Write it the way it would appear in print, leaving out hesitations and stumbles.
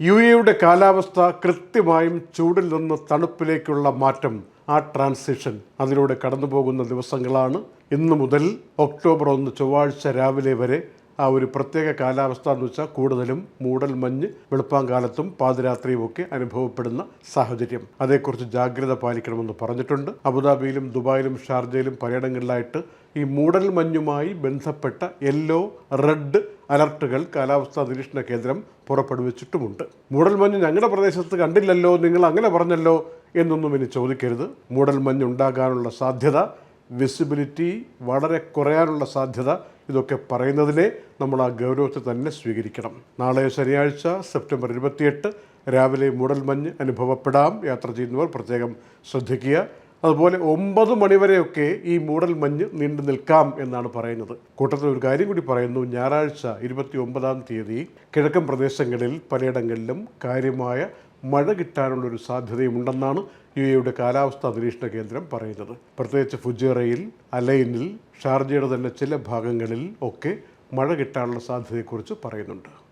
യുടെ കാലാവസ്ഥ കൃത്യമായും ചൂടിൽ നിന്ന് തണുപ്പിലേക്കുള്ള മാറ്റം, ആ ട്രാൻസിഷൻ അതിലൂടെ കടന്നുപോകുന്ന ദിവസങ്ങളാണ്. ഇന്നു മുതൽ ഒക്ടോബർ 1 ചൊവ്വാഴ്ച രാവിലെ വരെ ആ ഒരു പ്രത്യേക കാലാവസ്ഥ എന്ന് വെച്ചാൽ കൂടുതലും മൂടൽ മഞ്ഞ് വെളുപ്പാങ്കാലത്തും പാതിരാത്രിയും ഒക്കെ അനുഭവപ്പെടുന്ന സാഹചര്യം. അതേക്കുറിച്ച് ജാഗ്രത പാലിക്കണമെന്ന് പറഞ്ഞിട്ടുണ്ട്. അബുദാബിയിലും ദുബായിലും ഷാർജയിലും പലയിടങ്ങളിലായിട്ട് ഈ മൂടൽ മഞ്ഞുമായി ബന്ധപ്പെട്ട യെല്ലോ, റെഡ് അലർട്ടുകൾ കാലാവസ്ഥാ നിരീക്ഷണ കേന്ദ്രം പുറപ്പെടുവിച്ചിട്ടുമുണ്ട്. മൂടൽമഞ്ഞ് ഞങ്ങളുടെ പ്രദേശത്ത് കണ്ടില്ലല്ലോ, നിങ്ങൾ അങ്ങനെ പറഞ്ഞല്ലോ എന്നൊന്നും ഇനി ചോദിക്കരുത്. മൂടൽമഞ്ഞ് ഉണ്ടാകാനുള്ള സാധ്യത, വിസിബിലിറ്റി വളരെ കുറയാനുള്ള സാധ്യത, ഇതൊക്കെ പറയുന്നതിനെ നമ്മൾ ആ ഗൗരവത്തിൽ തന്നെ സ്വീകരിക്കണം. നാളെ ശനിയാഴ്ച സെപ്റ്റംബർ 28 രാവിലെ മൂടൽമഞ്ഞ് അനുഭവപ്പെടാം. യാത്ര ചെയ്യുന്നവർ പ്രത്യേകം ശ്രദ്ധിക്കുക. അതുപോലെ 9 മണിവരെയൊക്കെ ഈ മൂടൽമഞ്ഞ് നീണ്ടു നിൽക്കാം എന്നാണ് പറയുന്നത്. കൂട്ടത്തിൽ ഒരു കാര്യം കൂടി പറയുന്നു. ഞായറാഴ്ച 29-ാം തീയതി കിഴക്കൻ പ്രദേശങ്ങളിൽ പലയിടങ്ങളിലും കാര്യമായ മഴ കിട്ടാനുള്ളൊരു സാധ്യതയുമുണ്ടെന്നാണ് യുടെ കാലാവസ്ഥാ നിരീക്ഷണ കേന്ദ്രം പറയുന്നത്. പ്രത്യേകിച്ച് ഫുജേറയിൽ, അലൈനിൽ, ഷാർജയുടെ തന്നെ ചില ഭാഗങ്ങളിൽ ഒക്കെ മഴ കിട്ടാനുള്ള സാധ്യതയെക്കുറിച്ച് പറയുന്നുണ്ട്.